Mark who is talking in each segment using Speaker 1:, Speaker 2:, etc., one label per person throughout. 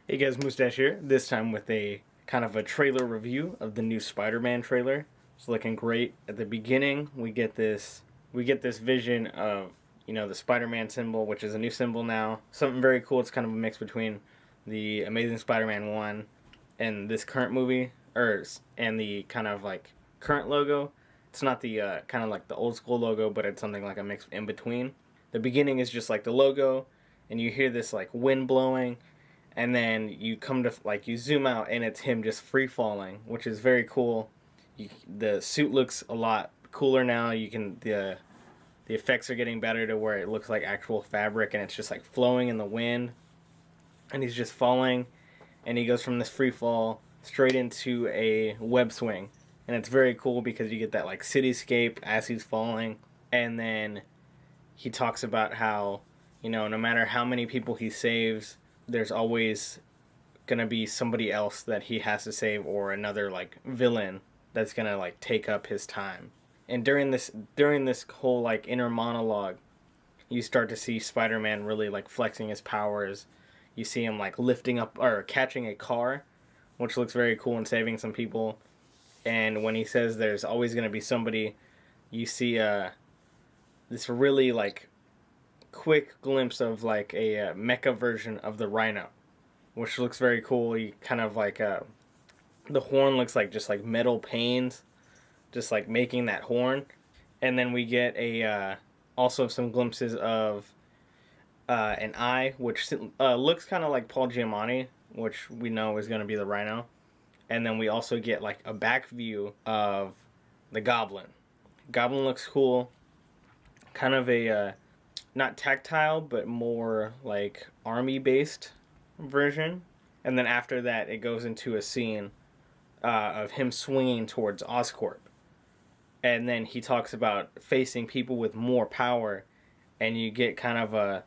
Speaker 1: Hey guys, Mustache here. This time with a kind of a trailer review of the new Spider-Man trailer. It's looking great. At the beginning, we get this vision of, the Spider-Man symbol, which is a new symbol now. Something very cool. It's kind of a mix between the Amazing Spider-Man 1 and this current movie, and the kind of like current logo. It's not the kind of like the old school logo, but it's something like a mix in between. The beginning is just like the logo, and you hear this like wind blowing, and then you come to like you zoom out and it's him just free falling, which is very cool. The suit looks a lot cooler now. The effects are getting better to where it looks like actual fabric, and it's just like flowing in the wind, and he's just falling, and he goes from this free fall straight into a web swing, and it's very cool because you get that like cityscape as he's falling, and then he talks about how, no matter how many people he saves, there's always gonna be somebody else that he has to save, or another like villain that's gonna like take up his time. And during this whole like inner monologue, you start to see Spider-Man really like flexing his powers. You see him like lifting up or catching a car, which looks very cool, and saving some people. And when he says there's always gonna be somebody, you see this really like quick glimpse of like a mecha version of the Rhino, which looks very cool. He kind of like the horn looks like just like metal panes, just like making that horn. And then we get a also some glimpses of an eye, which looks kind of like Paul Giamatti, which we know is going to be the Rhino. And then we also get like a back view of the Goblin. Goblin looks cool, kind of a not tactile, but more like army based version. And then after that, it goes into a scene of him swinging towards Oscorp. And then he talks about facing people with more power, and you get kind of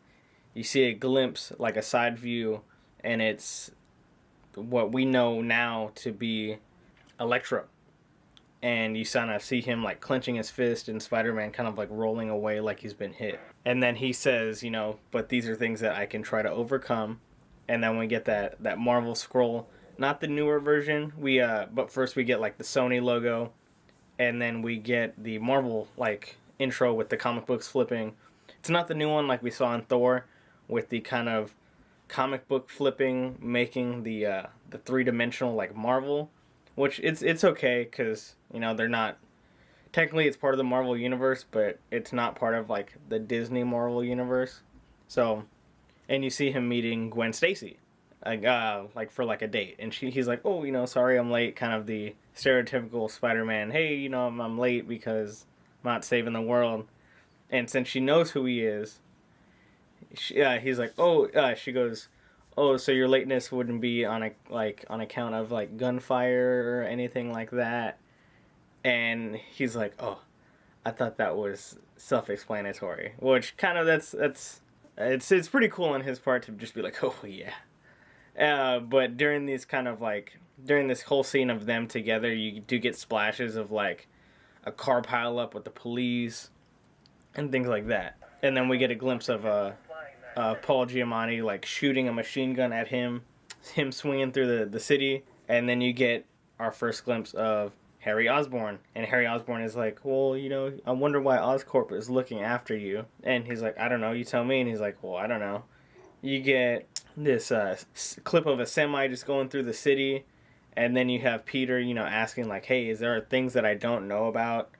Speaker 1: you see a glimpse, like a side view, and it's what we know now to be Electro. And you kind of see him like clenching his fist, and Spider-Man kind of like rolling away like he's been hit. And then he says, but these are things that I can try to overcome. And then we get that Marvel scroll, not the newer version. But first we get like the Sony logo, and then we get the Marvel like intro with the comic books flipping. It's not the new one like we saw in Thor, with the kind of comic book flipping, making the three-dimensional like Marvel, which it's okay because they're not technically, it's part of the Marvel universe, but it's not part of like the Disney Marvel universe. So, and you see him meeting Gwen Stacy, like for like a date, and he's like, oh, sorry I'm late, kind of the stereotypical Spider-Man. Hey, I'm late because I'm not saving the world. And since she knows who he is, he's like, she goes, oh, so your lateness wouldn't be on account of like gunfire or anything like that. And he's like, oh, I thought that was self-explanatory, which kind of it's pretty cool on his part to just be like, oh yeah. But during this whole scene of them together, you do get splashes of like a car pileup with the police and things like that. And then we get a glimpse of Paul Giamatti like shooting a machine gun at him swinging through the city. And then you get our first glimpse of Harry Osborn. And Harry Osborn is like, well, I wonder why Oscorp is looking after you. And he's like, I don't know, you tell me. And he's like, well, I don't know. You get this clip of a semi just going through the city, and then you have Peter, asking like, hey, is there things that I don't know about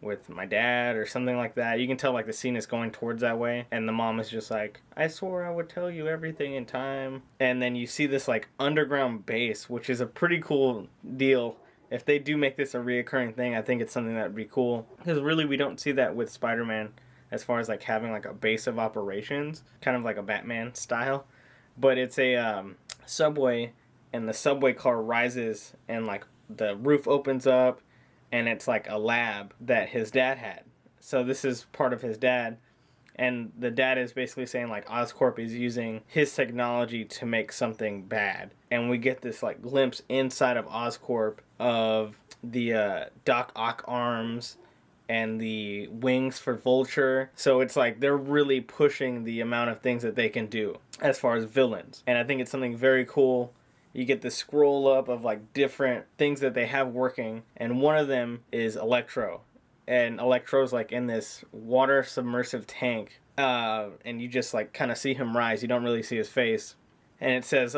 Speaker 1: with my dad or something like that? You can tell like the scene is going towards that way, and the mom is just like, I swore I would tell you everything in time. And then you see this like underground base, which is a pretty cool deal. If they do make this a reoccurring thing, I think it's something that would be cool, because really we don't see that with Spider-Man, as far as like having like a base of operations, kind of like a Batman style. But it's a subway, and the subway car rises, and like the roof opens up, and it's like a lab that his dad had. So this is part of his dad, and the dad is basically saying like Oscorp is using his technology to make something bad. And we get this like glimpse inside of Oscorp of the Doc Ock arms and the wings for Vulture. So it's like they're really pushing the amount of things that they can do. as far as villains. And I think it's something very cool. You get the scroll up of like different things that they have working, and one of them is Electro. And Electro's like in this water submersive tank, and you just like kind of see him rise. You don't really see his face. And it says,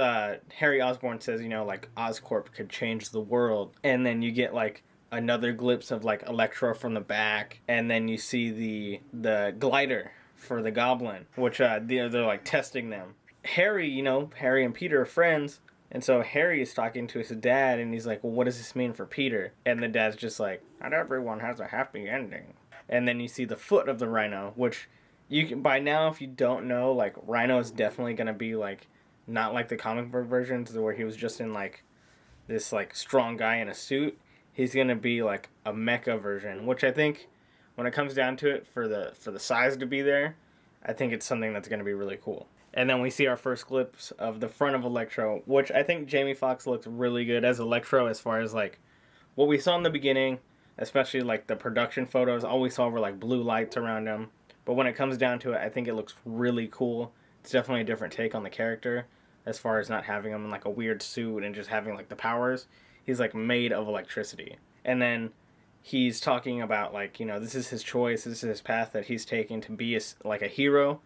Speaker 1: Harry Osborn says, like Oscorp could change the world. And then you get like another glimpse of like Electro from the back, and then you see the glider for the Goblin, which they're like testing them. Harry, Harry and Peter are friends, and so Harry is talking to his dad, and he's like, well, what does this mean for Peter? And the dad's just like, not everyone has a happy ending. And then you see the foot of the Rhino, which you can, by now, if you don't know, like, Rhino is definitely going to be like not like the comic book versions where he was just in like this like strong guy in a suit. He's gonna be like a mecha version, which I think when it comes down to it, for the size to be there, I think it's something that's gonna be really cool. And then we see our first glimpse of the front of Electro, which I think Jamie Foxx looks really good as Electro as far as like what we saw in the beginning, especially like the production photos. All we saw were like blue lights around him. But when it comes down to it, I think it looks really cool. It's definitely a different take on the character as far as not having him in like a weird suit and just having like the powers. He's like made of electricity. And then he's talking about like, this is his choice, this is his path that he's taking to be like a hero.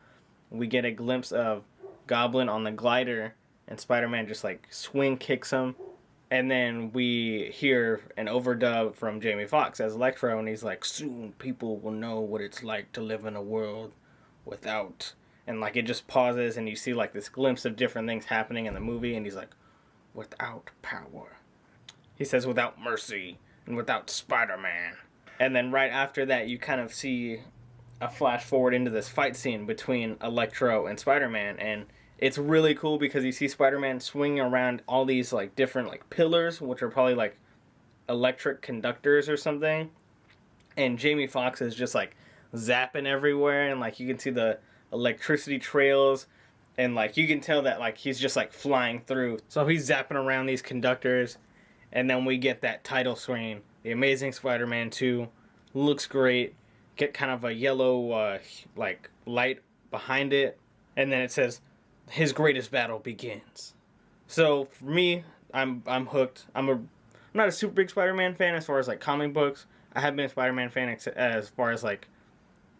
Speaker 1: We get a glimpse of Goblin on the glider, and Spider-Man just like swing kicks him. And then we hear an overdub from Jamie Foxx as Electro, and he's like, soon people will know what it's like to live in a world without. And like it just pauses, and you see like this glimpse of different things happening in the movie, and he's like, without power. He says without mercy and without Spider-Man. And then right after that, you kind of see a flash forward into this fight scene between Electro and Spider-Man, and it's really cool because you see Spider-Man swinging around all these like different like pillars, which are probably like electric conductors or something, and Jamie Foxx is just like zapping everywhere, and like you can see the electricity trails, and like you can tell that like he's just like flying through. So he's zapping around these conductors, and then we get that title screen, The Amazing Spider-Man 2. Looks great. Get kind of a yellow like light behind it, and then it says his greatest battle begins. So for me, I'm hooked. I'm not a super big Spider-Man fan as far as like comic books. I have been a Spider-Man fan as far as like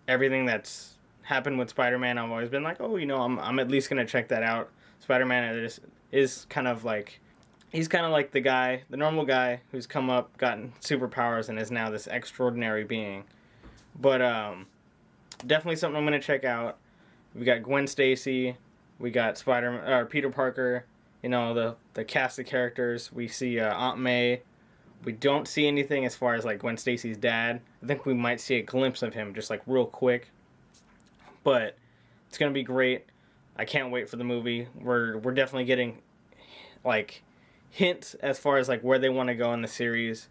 Speaker 1: everything that's happened with Spider-Man. I've always been like, oh, I'm at least gonna check that out. Spider-Man is kind of like, he's kind of like the normal guy who's come up, gotten superpowers, and is now this extraordinary being. But definitely something I'm gonna check out. We got Gwen Stacy, we got Peter Parker, the cast of characters. We see Aunt May. We don't see anything as far as like Gwen Stacy's dad. I think we might see a glimpse of him just like real quick. But it's gonna be great. I can't wait for the movie. We're definitely getting like hints as far as like where they want to go in the series.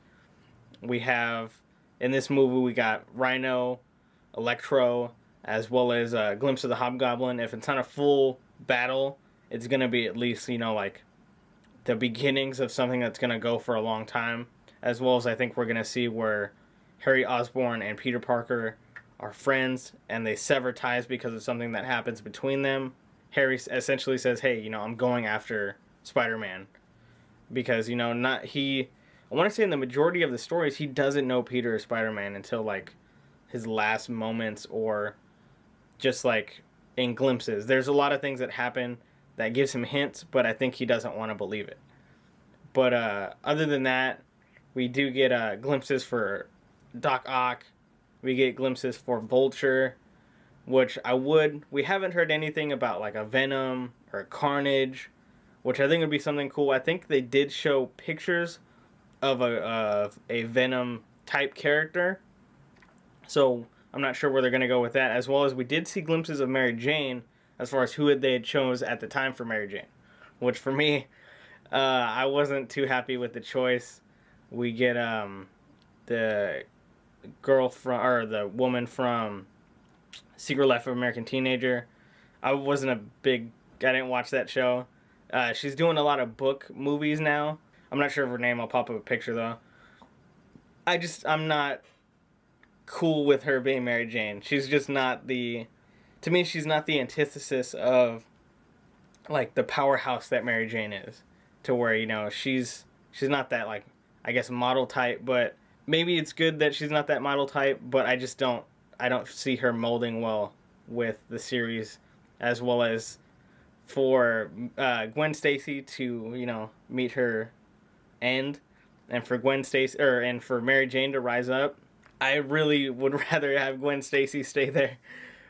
Speaker 1: We have in this movie we got Rhino, Electro, as well as a glimpse of the Hobgoblin. If it's not a full battle, it's gonna be at least like the beginnings of something that's gonna go for a long time. As well as I think we're gonna see where Harry Osborn and Peter Parker are friends, and they sever ties because of something that happens between them. Harry essentially says, hey, I'm going after Spider-Man. Because, not he... I want to say in the majority of the stories, he doesn't know Peter is Spider-Man until, like, his last moments, or just, like, in glimpses. There's a lot of things that happen that gives him hints, but I think he doesn't want to believe it. But other than that, we do get glimpses for Doc Ock. We get glimpses for Vulture, which we haven't heard anything about like a Venom or a Carnage, which I think would be something cool. I think they did show pictures of a Venom type character, so I'm not sure where they're going to go with that. As well as we did see glimpses of Mary Jane as far as who they had chose at the time for Mary Jane, which for me, I wasn't too happy with the choice. We get the the woman from Secret Life of American Teenager. I didn't watch that show. She's doing a lot of book movies now. I'm not sure of her name. I'll pop up a picture though. I'm not cool with her being Mary Jane. She's just not to me, she's not the antithesis of like the powerhouse that Mary Jane is, to where, you know, she's not that, like, I guess, model type, but maybe it's good that she's not that model type, but I don't see her molding well with the series, as well as for Gwen Stacy to, you know, meet her end, and for Gwen Stacy, and for Mary Jane to rise up. I really would rather have Gwen Stacy stay there.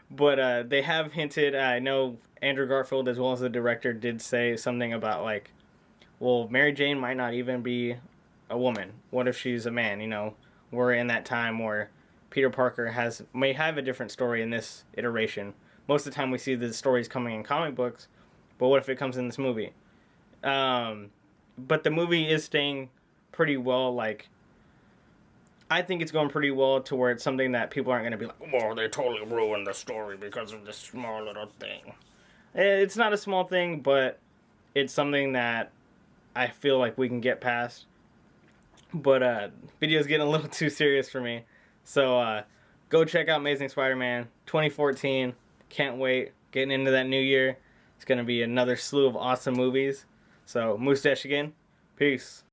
Speaker 1: But they have hinted. I know Andrew Garfield, as well as the director, did say something about, like, well, Mary Jane might not even be a woman. What if she's a man? You know, we're in that time where Peter Parker may have a different story in this iteration. Most of the time, we see the stories coming in comic books, but what if it comes in this movie? But the movie is staying pretty well. Like, I think it's going pretty well to where it's something that people aren't going to be like, "Whoa, they totally ruined the story because of this small little thing." It's not a small thing, but it's something that I feel like we can get past. But video's getting a little too serious for me. So go check out Amazing Spider-Man 2014. Can't wait. Getting into that new year. It's going to be another slew of awesome movies. So, Mustache again. Peace.